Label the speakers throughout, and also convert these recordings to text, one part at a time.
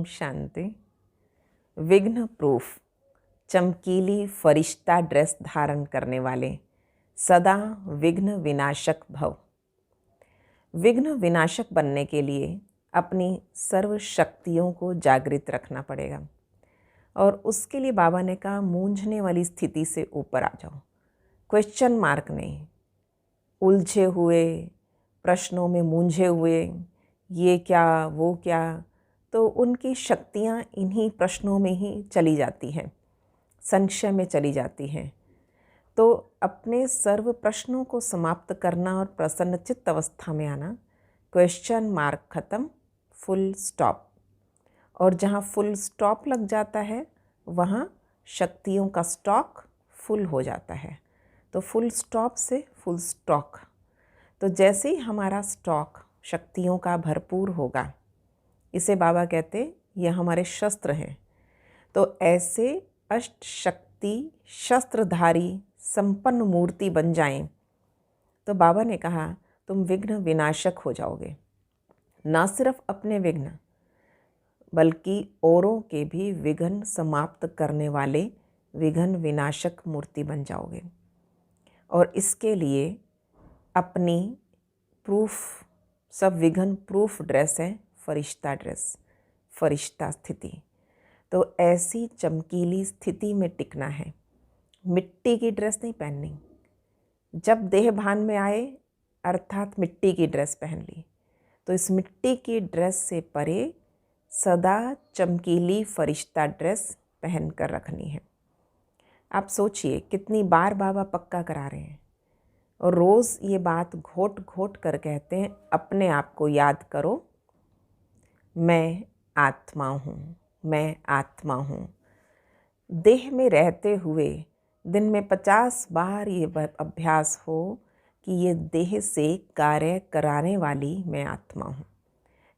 Speaker 1: ओम शांति। विघ्न प्रूफ चमकीली फरिश्ता ड्रेस धारण करने वाले सदा विघ्न विनाशक भव। विघ्न विनाशक बनने के लिए अपनी सर्व शक्तियों को जागृत रखना पड़ेगा और उसके लिए बाबा ने कहा मूंझने वाली स्थिति से ऊपर आ जाओ। क्वेश्चन मार्क नहीं, उलझे हुए प्रश्नों में मूंझे हुए, ये क्या वो क्या, तो उनकी शक्तियाँ इन्हीं प्रश्नों में ही चली जाती हैं, संशय में चली जाती हैं। तो अपने सर्व प्रश्नों को समाप्त करना और प्रसन्नचित्त अवस्था में आना, क्वेश्चन मार्क ख़त्म, फुल स्टॉप। और जहाँ फुल स्टॉप लग जाता है वहाँ शक्तियों का स्टॉक फुल हो जाता है। तो फुल स्टॉप से फुल स्टॉक। तो जैसे ही हमारा स्टॉक शक्तियों का भरपूर होगा, इसे बाबा कहते ये हमारे शस्त्र हैं। तो ऐसे अष्ट शक्ति शस्त्रधारी संपन्न मूर्ति बन जाएं। तो बाबा ने कहा तुम विघ्न विनाशक हो जाओगे। ना सिर्फ अपने विघ्न बल्कि औरों के भी विघ्न समाप्त करने वाले विघ्न विनाशक मूर्ति बन जाओगे। और इसके लिए अपनी प्रूफ, सब विघ्न प्रूफ ड्रेस है फरिश्ता ड्रेस, फरिश्ता स्थिति। तो ऐसी चमकीली स्थिति में टिकना है। मिट्टी की ड्रेस नहीं पहननी। जब देह भान में आए अर्थात मिट्टी की ड्रेस पहन ली, तो इस मिट्टी की ड्रेस से परे सदा चमकीली फरिश्ता ड्रेस पहन कर रखनी है। आप सोचिए कितनी बार बाबा पक्का करा रहे हैं और रोज़ ये बात घोट घोट कर कहते हैं, अपने आप को याद करो, मैं आत्मा हूँ, मैं आत्मा हूँ। देह में रहते हुए दिन में 50 बार ये अभ्यास हो कि ये देह से कार्य कराने वाली मैं आत्मा हूँ,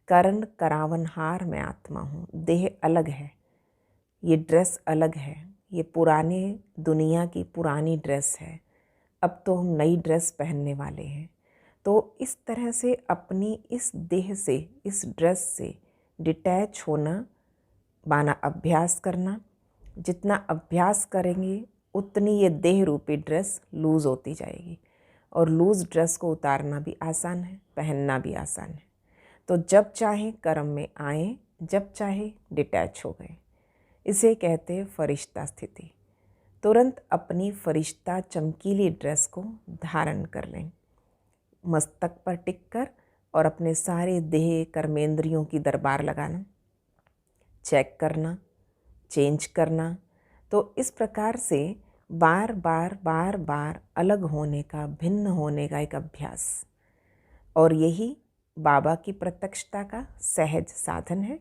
Speaker 1: करण करावनहार मैं आत्मा हूँ। देह अलग है, ये ड्रेस अलग है, ये पुराने दुनिया की पुरानी ड्रेस है। अब तो हम नई ड्रेस पहनने वाले हैं। तो इस तरह से अपनी इस देह से, इस ड्रेस से डिटैच होना, माना अभ्यास करना। जितना अभ्यास करेंगे उतनी ये देह रूपी ड्रेस लूज़ होती जाएगी। और लूज़ ड्रेस को उतारना भी आसान है, पहनना भी आसान है। तो जब चाहे कर्म में आए, जब चाहे डिटैच हो गए। इसे कहते हैं फरिश्ता स्थिति। तुरंत अपनी फरिश्ता चमकीली ड्रेस को धारण कर लें, मस्तक पर टिक कर, और अपने सारे देह कर्मेंद्रियों की दरबार लगाना, चेक करना, चेंज करना। तो इस प्रकार से बार बार बार बार अलग होने का, भिन्न होने का एक अभ्यास। और यही बाबा की प्रत्यक्षता का सहज साधन है।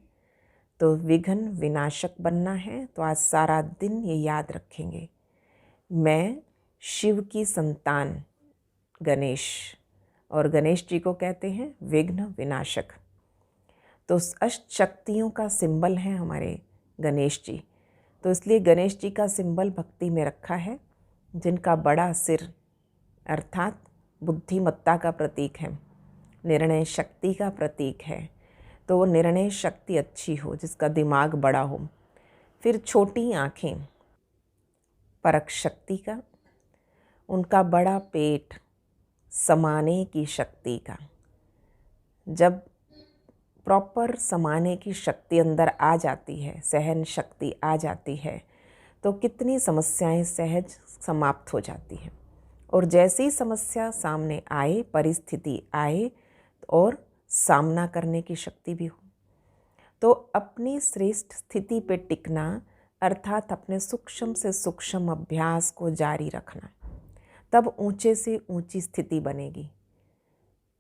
Speaker 1: तो विघ्न विनाशक बनना है तो आज सारा दिन ये याद रखेंगे, मैं शिव की संतान गणेश, और गणेश जी को कहते हैं विघ्न विनाशक। तो अष्ट शक्तियों का सिंबल है हमारे गणेश जी। तो इसलिए गणेश जी का सिंबल भक्ति में रखा है, जिनका बड़ा सिर अर्थात बुद्धिमत्ता का प्रतीक है, निर्णय शक्ति का प्रतीक है। तो वो निर्णय शक्ति अच्छी हो, जिसका दिमाग बड़ा हो। फिर छोटी आँखें परख शक्ति का, उनका बड़ा पेट समाने की शक्ति का। जब प्रॉपर समाने की शक्ति अंदर आ जाती है, सहन शक्ति आ जाती है, तो कितनी समस्याएं सहज समाप्त हो जाती हैं। और जैसी समस्या सामने आए, परिस्थिति आए, और सामना करने की शक्ति भी हो। तो अपनी श्रेष्ठ स्थिति पे टिकना अर्थात अपने सूक्ष्म से सूक्ष्म अभ्यास को जारी रखना, तब ऊंचे से ऊंची स्थिति बनेगी।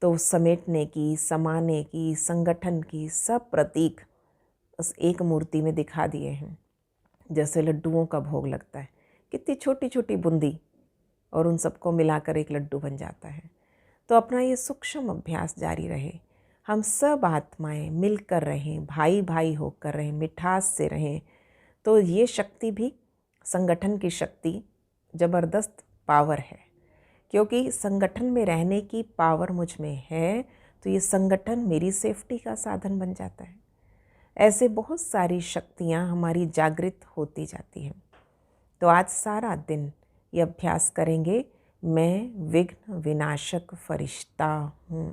Speaker 1: तो समेटने की, समाने की, संगठन की सब प्रतीक उस एक मूर्ति में दिखा दिए हैं। जैसे लड्डुओं का भोग लगता है, कितनी छोटी छोटी बूंदी, और उन सबको मिलाकर एक लड्डू बन जाता है। तो अपना ये सूक्ष्म अभ्यास जारी रहे। हम सब आत्माएं मिलकर रहें, भाई भाई होकर रहें, मिठास से रहें। तो ये शक्ति भी संगठन की शक्ति ज़बरदस्त पावर है, क्योंकि संगठन में रहने की पावर मुझ में है। तो ये संगठन मेरी सेफ्टी का साधन बन जाता है। ऐसे बहुत सारी शक्तियाँ हमारी जागृत होती जाती हैं। तो आज सारा दिन ये अभ्यास करेंगे, मैं विघ्न विनाशक फरिश्ता हूँ।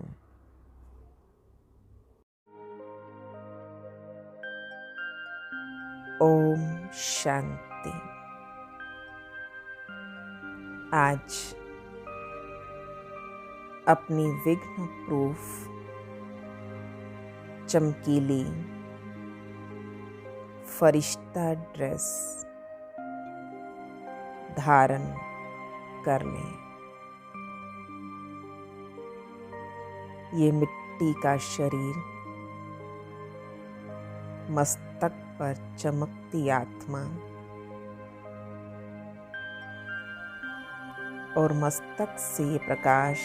Speaker 1: ओम शांति। आज अपनी विघ्न प्रूफ चमकीली फरिश्ता ड्रेस धारण कर लें। ये मिट्टी का शरीर, मस्तक पर चमकती आत्मा और मस्तक से ये प्रकाश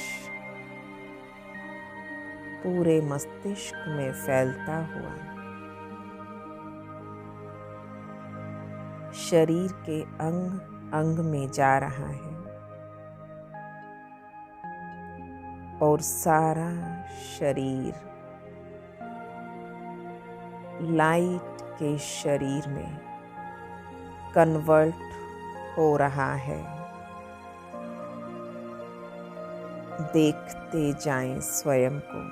Speaker 1: पूरे मस्तिष्क में फैलता हुआ शरीर के अंग अंग में जा रहा है और सारा शरीर लाइट के शरीर में कन्वर्ट हो रहा है। देखते जाएं स्वयं को।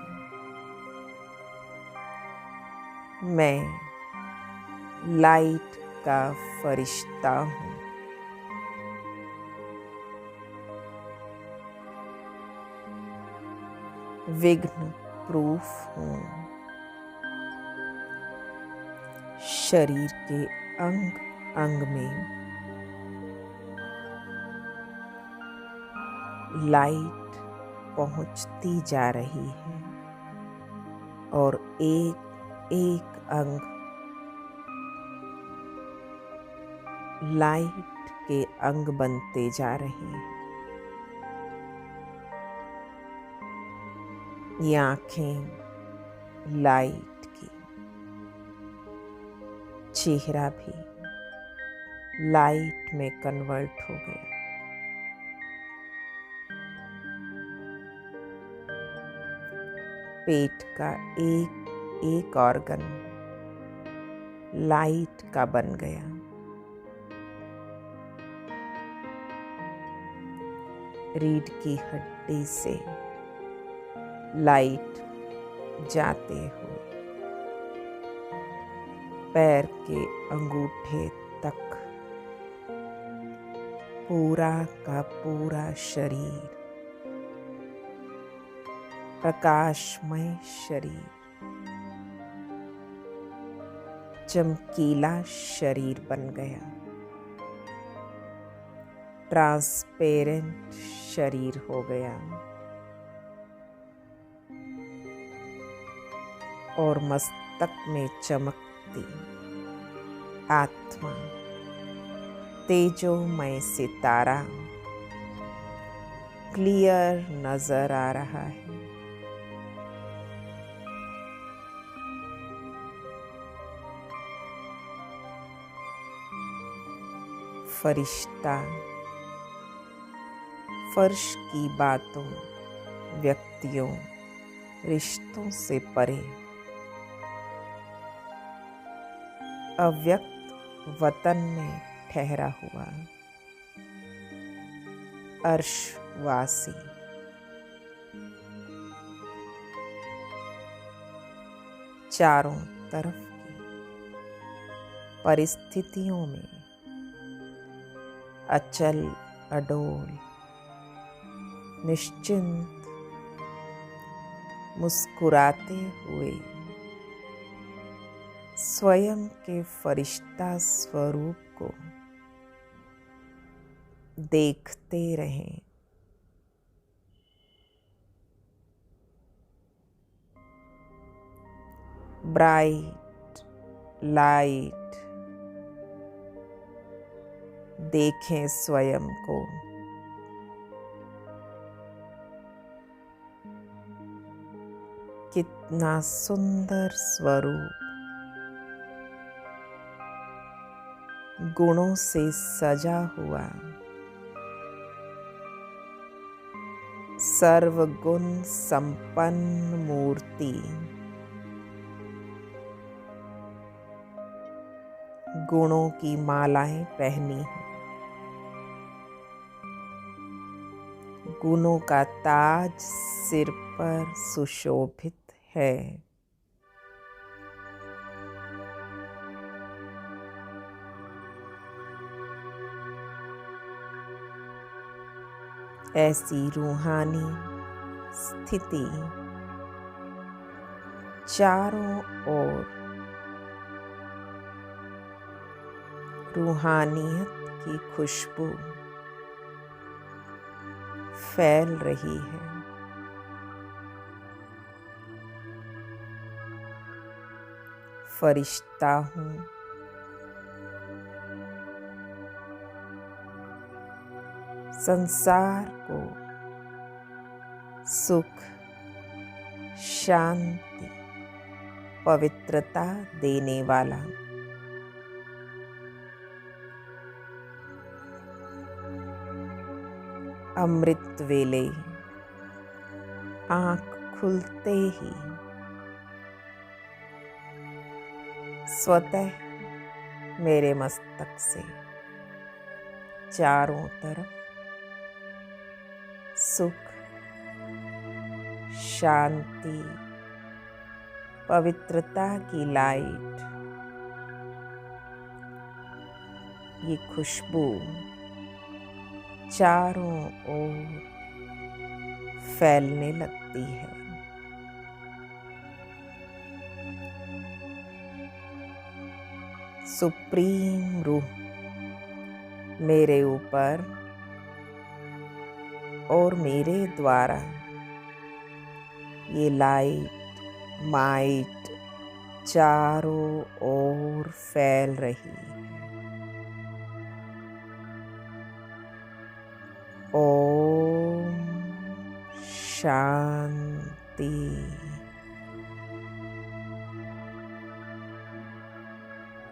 Speaker 1: मैं लाइट का फरिश्ता हूँ। विघ्न प्रूफ हूँ। शरीर के अंग अंग में लाइट पहुँचती जा रही है और एक एक अंग लाइट के अंग बनते जा रहे हैं। ये आँखें लाइट की, चेहरा भी लाइट में कन्वर्ट हो गया। पेट का एक एक ऑर्गन लाइट का बन गया। रीढ़ की हड्डी से लाइट जाते हुए पैर के अंगूठे तक पूरा का पूरा शरीर प्रकाशमय शरीर, चमकीला शरीर बन गया। ट्रांसपेरेंट शरीर हो गया और मस्तक में चमकती आत्मा, तेजोमय सितारा क्लियर नजर आ रहा है। फरिश्ता फर्श की बातों, व्यक्तियों, रिश्तों से परे अव्यक्त वतन में ठहरा हुआ अर्शवासी, चारों तरफ की परिस्थितियों में अचल अडोल, निश्चिंत, मुस्कुराते हुए स्वयं के फरिश्ता स्वरूप को देखते रहें। ब्राइट लाइट देखें स्वयं को। कितना सुंदर स्वरूप, गुणों से सजा हुआ, सर्वगुण संपन्न मूर्ति गुणों की मालाएं पहनी हूँ। गुणों का ताज सिर पर सुशोभित है। ऐसी रूहानी स्थिति चारों ओर रूहानियत की खुशबू फैल रही है। फरिश्ता हूँ, संसार को सुख, शांति, पवित्रता देने वाला। अमृत वेले आँख खुलते ही स्वतः मेरे मस्तक से चारों तरफ सुख, शांति, पवित्रता की लाइट, ये खुशबू चारों ओर फैलने लगती है। सुप्रीम रूह मेरे ऊपर और मेरे द्वारा ये लाइट माइट चारों ओर फैल रही है। ओम शांति।